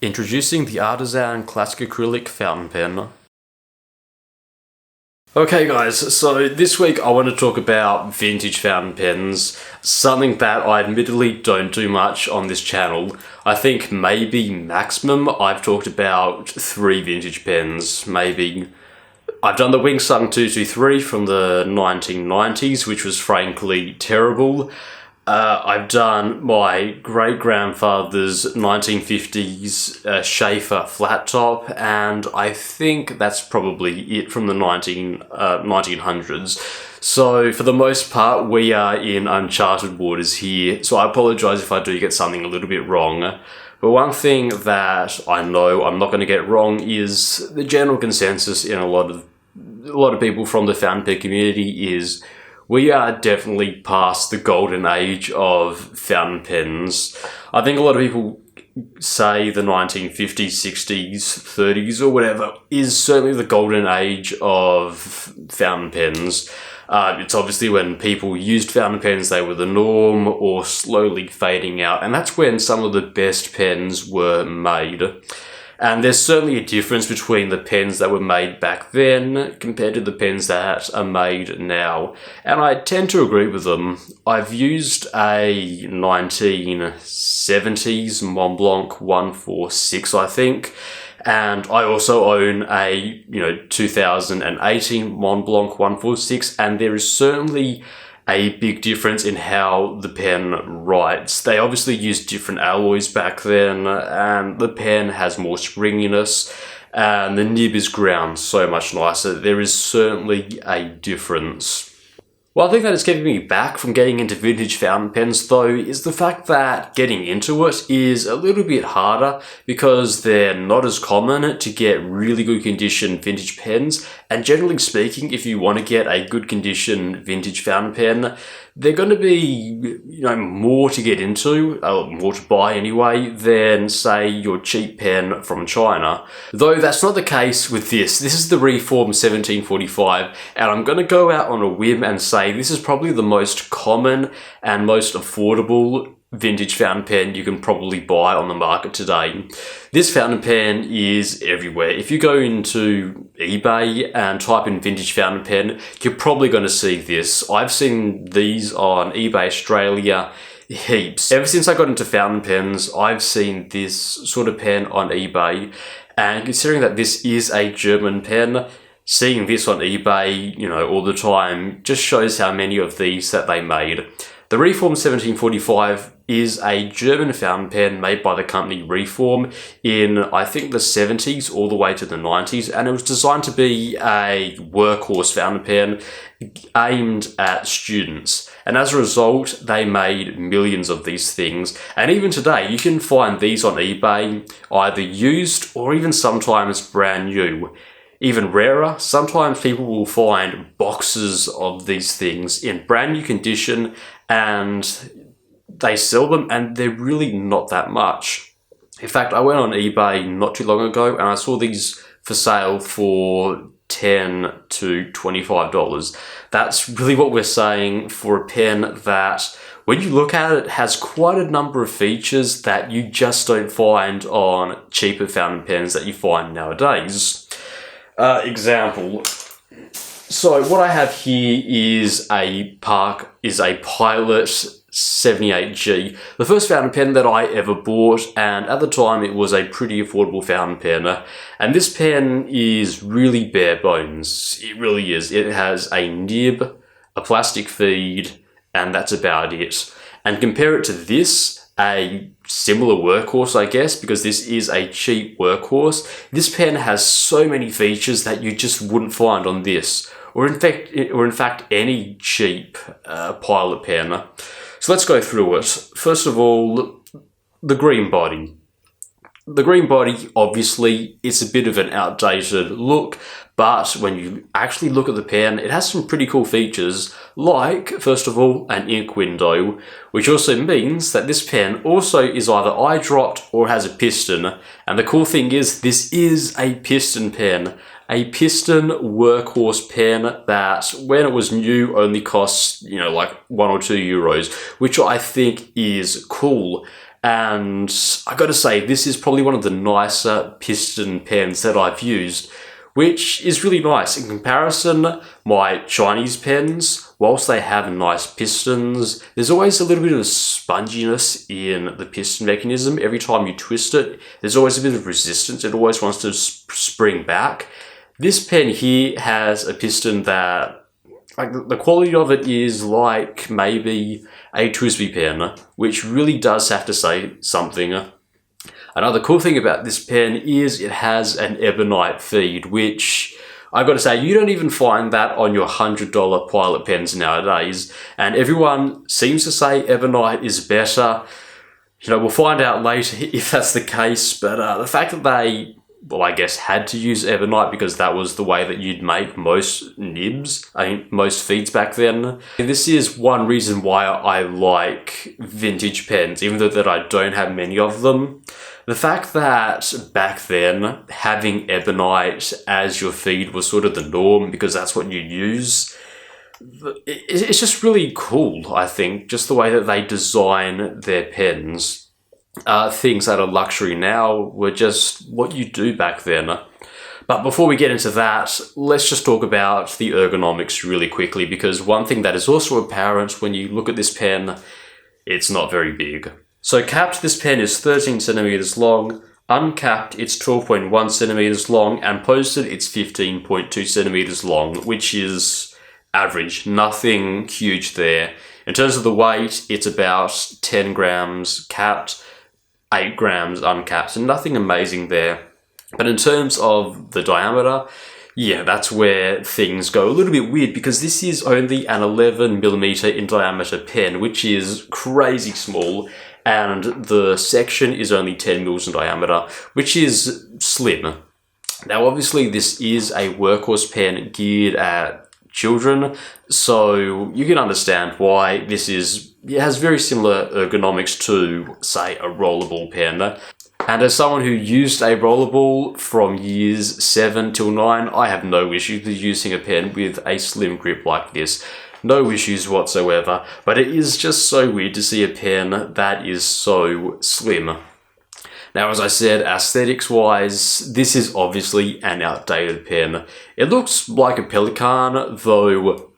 Introducing the Artisan Classic Acrylic Fountain Pen. Okay guys, so this week I want to talk about vintage fountain pens, something that I admittedly don't do much on this channel. I think maybe maximum I've talked about 3 vintage pens, maybe. I've done the Wingsung 223 from the 1990s, which was frankly terrible. I've done my great-grandfather's 1950s Schaefer flat top, and I think that's probably it from the 1900s. So for the most part, we are in uncharted waters here, so I apologise if I do get something a little bit wrong. But one thing that I know I'm not going to get wrong is the general consensus in a lot of people from the fountain pen community is we are definitely past the golden age of fountain pens. I think a lot of people say the 1950s, 60s, 30s or whatever is certainly the golden age of fountain pens. It's obviously when people used fountain pens, they were the norm or slowly fading out, and that's when some of the best pens were made. And there's certainly a difference between the pens that were made back then compared to the pens that are made now. And I tend to agree with them. I've used a 1970s Montblanc 146, I think. And I also own a 2018 Montblanc 146, and there is certainly a big difference in how the pen writes. They obviously used different alloys back then, and the pen has more springiness, and the nib is ground so much nicer. There is certainly a difference. One thing that is keeping me back from getting into vintage fountain pens though is the fact that getting into it is a little bit harder because they're not as common to get really good condition vintage pens, and generally speaking, if you want to get a good condition vintage fountain pen, they're going to be more to get into, more to buy anyway, than say your cheap pen from China. Though that's not the case with this. This is the Reform 1745, and I'm going to go out on a whim and say this is probably the most common and most affordable vintage fountain pen you can probably buy on the market today. This fountain pen is everywhere. If you go into eBay and type in vintage fountain pen, you're probably going to see this. I've seen these on eBay Australia heaps. Ever since I got into fountain pens, I've seen this sort of pen on eBay, and considering that this is a German pen, seeing this on eBay, all the time just shows how many of these that they made. The Reform 1745 is a German fountain pen made by the company Reform in, I think, the 70s all the way to the 90s, and it was designed to be a workhorse fountain pen aimed at students. And as a result, they made millions of these things. And even today, you can find these on eBay, either used or even sometimes brand new. Even rarer, sometimes people will find boxes of these things in brand new condition, and they sell them, and they're really not that much. In fact, I went on eBay not too long ago, and I saw these for sale for $10 to $25. That's really what we're saying for a pen that, when you look at it, has quite a number of features that you just don't find on cheaper fountain pens that you find nowadays. Example. So what I have here is a Pilot 78G, the first fountain pen that I ever bought, and at the time it was a pretty affordable fountain pen. And this pen is really bare bones. It really is. It has a nib, a plastic feed, and that's about it. And compare it to this, a similar workhorse, I guess, because this is a cheap workhorse. This pen has so many features that you just wouldn't find on this, or in fact any cheap Pilot pen. So let's go through it. First of all, the green body. The green body, obviously, it's a bit of an outdated look, but when you actually look at the pen, it has some pretty cool features, like, first of all, an ink window, which also means that this pen also is either eye-dropped or has a piston. And the cool thing is, this is a piston pen. A piston workhorse pen that, when it was new, only cost, like €1 or €2, which I think is cool. And I gotta say, this is probably one of the nicer piston pens that I've used, which is really nice. In comparison, my Chinese pens, whilst they have nice pistons, there's always a little bit of sponginess in the piston mechanism. Every time you twist it, there's always a bit of resistance. It always wants to spring back. This pen here has a piston that, like, the quality of it is like maybe a TWSBI pen, which really does have to say something. Another cool thing about this pen is it has an ebonite feed, which I gotta say, you don't even find that on your $100 Pilot pens nowadays, and everyone seems to say ebonite is better. You know, we'll find out later if that's the case, but the fact that they, well, I guess, had to use ebonite because that was the way that you'd make most nibs, most feeds back then. And this is one reason why I like vintage pens, even though that I don't have many of them. The fact that back then, having ebonite as your feed was sort of the norm because that's what you use, it's just really cool, I think, just the way that they design their pens. Things that are luxury now were just what you do back then. But before we get into that, let's just talk about the ergonomics really quickly, because one thing that is also apparent when you look at this pen, it's not very big. So capped, this pen is 13 centimeters long, uncapped it's 12.1 centimeters long, and posted it's 15.2 centimeters long, which is average, nothing huge there. In terms of the weight, it's about 10 grams capped, 8 grams uncapped, and nothing amazing there. But in terms of the diameter, yeah, that's where things go a little bit weird, because this is only an 11mm in diameter pen, which is crazy small, and the section is only 10 mils in diameter, which is slim. Now, obviously, this is a workhorse pen geared at children, so you can understand why it has very similar ergonomics to, say, a rollerball pen. And as someone who used a rollerball from years 7 till 9, I have no issues with using a pen with a slim grip like this. No issues whatsoever, but it is just so weird to see a pen that is so slim. Now, as I said, aesthetics-wise, this is obviously an outdated pen. It looks like a Pelikan, though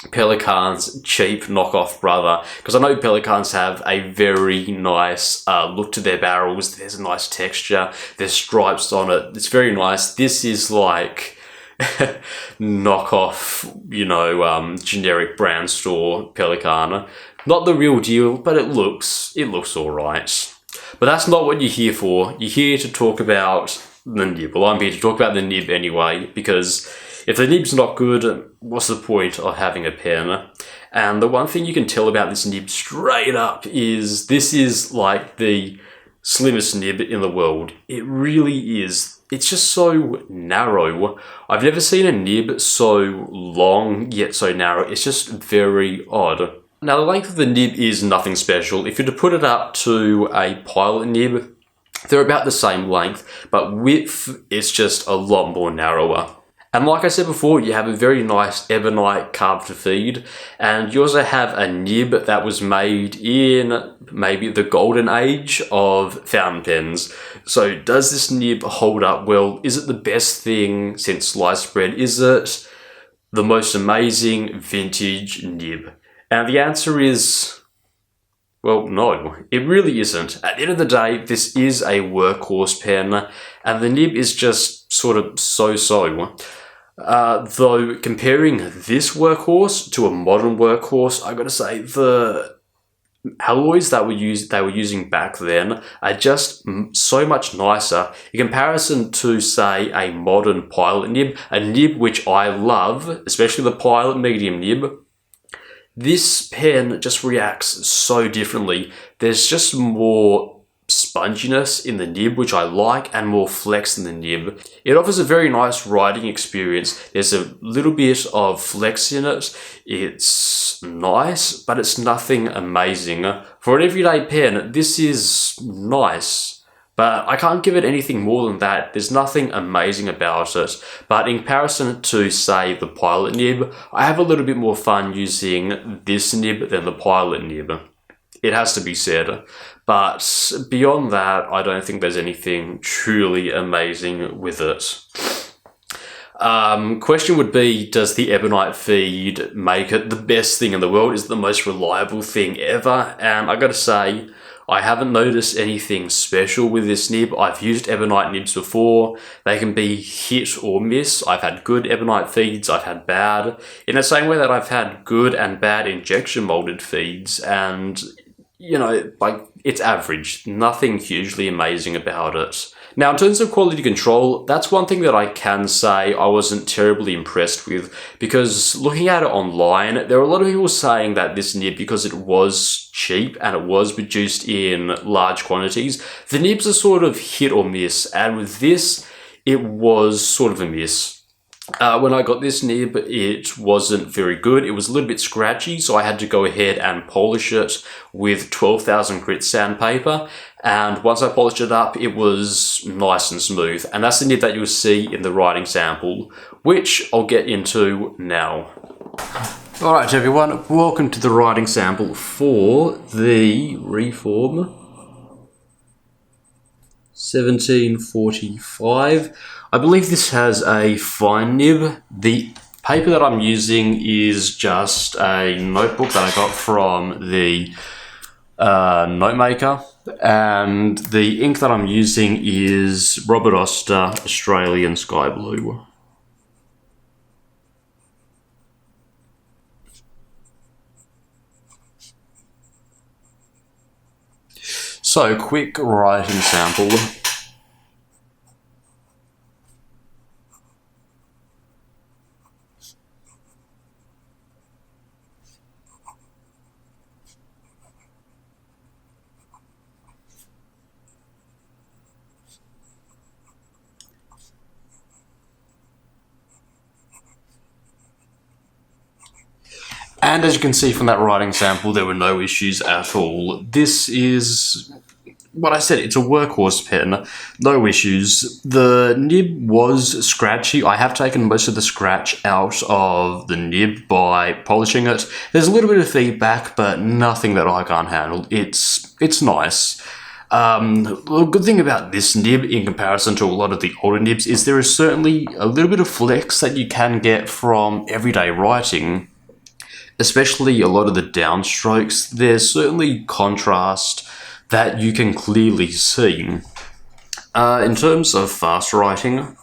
Pelikan's cheap knockoff brother, because I know Pelikans have a very nice look to their barrels. There's a nice texture, there's stripes on it, it's very nice. This is like knockoff, generic brand store Pelikan. Not the real deal, but it looks alright. But that's not what you're here for. You're here to talk about the nib. Well, I'm here to talk about the nib anyway, because if the nib's not good, what's the point of having a pen? And the one thing you can tell about this nib straight up is this is like the slimmest nib in the world. It really is. It's just so narrow. I've never seen a nib so long yet so narrow. It's just very odd. Now, the length of the nib is nothing special. If you're to put it up to a Pilot nib, they're about the same length, but width is just a lot more narrower. And like I said before, you have a very nice ebonite carved feed, and you also have a nib that was made in maybe the golden age of fountain pens. So does this nib hold up well? Is it the best thing since sliced bread? Is it the most amazing vintage nib? And the answer is, well, no, it really isn't. At the end of the day, this is a workhorse pen, and the nib is just sort of so-so. Though comparing this workhorse to a modern workhorse, I gotta say the alloys that they were using back then are just so much nicer in comparison to, say, a modern Pilot nib, a nib which I love, especially the Pilot medium nib. This pen just reacts so differently. There's just more sponginess in the nib, which I like, and more flex in the nib. It offers a very nice writing experience. There's a little bit of flex in it. It's nice, but it's nothing amazing. For an everyday pen, this is nice, but I can't give it anything more than that. There's nothing amazing about it. But in comparison to, say, the Pilot nib, I have a little bit more fun using this nib than the Pilot nib. It has to be said. But beyond that, I don't think there's anything truly amazing with it. Question would be, does the Ebonite feed make it the best thing in the world? Is it the most reliable thing ever? And I gotta say, I haven't noticed anything special with this nib. I've used Ebonite nibs before. They can be hit or miss. I've had good Ebonite feeds, I've had bad. In the same way that I've had good and bad injection molded feeds, and it's average. Nothing hugely amazing about it. Now, in terms of quality control, that's one thing that I can say I wasn't terribly impressed with, because looking at it online, there were a lot of people saying that this nib, because it was cheap and it was produced in large quantities, the nibs are sort of hit or miss, and with this, it was sort of a miss. When I got this nib, it wasn't very good. It was a little bit scratchy, so I had to go ahead and polish it with 12,000 grit sandpaper. And once I polished it up, it was nice and smooth. And that's the nib that you'll see in the writing sample, which I'll get into now. Alright everyone, welcome to the writing sample for the Reform 1745. I believe this has a fine nib. The paper that I'm using is just a notebook that I got from the Notemaker, and the ink that I'm using is Robert Oster Australian Sky Blue. So, quick writing sample. And as you can see from that writing sample, there were no issues at all. This is what I said, it's a workhorse pen, no issues. The nib was scratchy. I have taken most of the scratch out of the nib by polishing it. There's a little bit of feedback, but nothing that I can't handle. It's nice. The good thing about this nib in comparison to a lot of the older nibs is there is certainly a little bit of flex that you can get from everyday writing, especially a lot of the downstrokes. There's certainly contrast that you can clearly see. In terms of fast writing,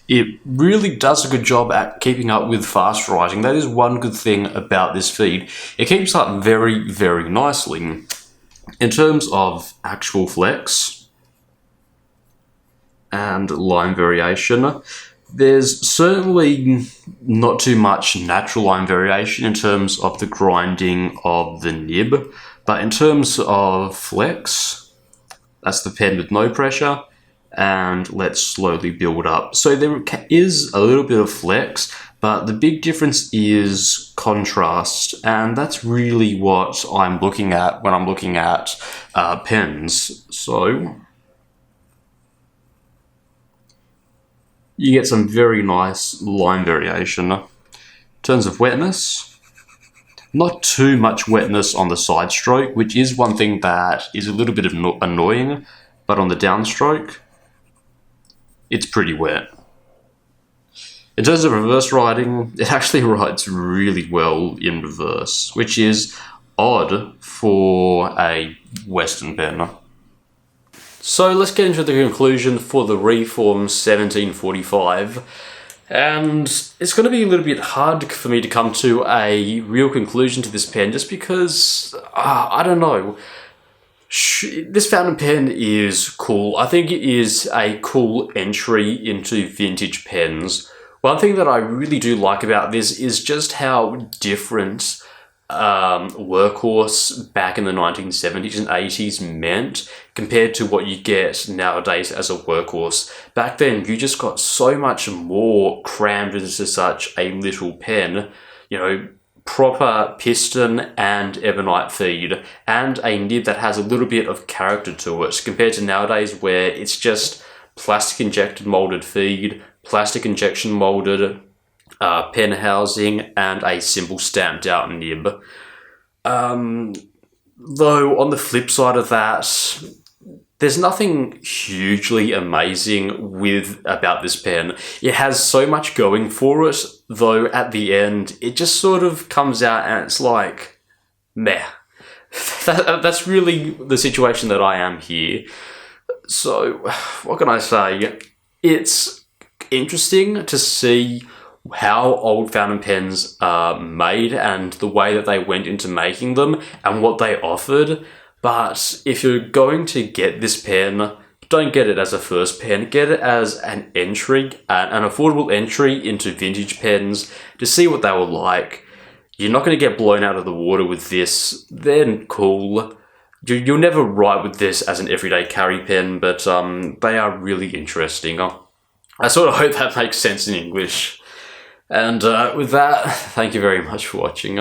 it really does a good job at keeping up with fast writing. That is one good thing about this feed. It keeps up very, very nicely. In terms of actual flex and line variation, there's certainly not too much natural line variation in terms of the grinding of the nib, but in terms of flex, that's the pen with no pressure, and let's slowly build up. So there is a little bit of flex, but the big difference is contrast, and that's really what I'm looking at when I'm looking at pens. So you get some very nice line variation. In terms of wetness, not too much wetness on the side stroke, which is one thing that is a little bit of annoying, but on the downstroke, it's pretty wet. In terms of reverse writing, it actually writes really well in reverse, which is odd for a Western pen. So let's get into the conclusion for the Reform 1745. And it's going to be a little bit hard for me to come to a real conclusion to this pen, just because, I don't know. This fountain pen is cool. I think it is a cool entry into vintage pens. One thing that I really do like about this is just how different workhorse back in the 1970s and 80s meant compared to what you get nowadays as a workhorse. Back then, you just got so much more crammed into such a little pen. You know, proper piston and ebonite feed, and a nib that has a little bit of character to it, compared to nowadays where it's just plastic injected molded feed, plastic injection molded pen housing, and a simple stamped out nib. Though on the flip side of that, there's nothing hugely amazing about this pen. It has so much going for it, though at the end, it just sort of comes out and it's like, meh. That's really the situation that I am here. So, what can I say? It's interesting to see how old fountain pens are made and the way that they went into making them and what they offered. But if you're going to get this pen, don't get it as a first pen. Get it as an entry, an affordable entry into vintage pens to see what they were like. You're not going to get blown out of the water with this. They're cool. You'll never write with this as an everyday carry pen, but they are really interesting. I sort of hope that makes sense in English. And with that, thank you very much for watching.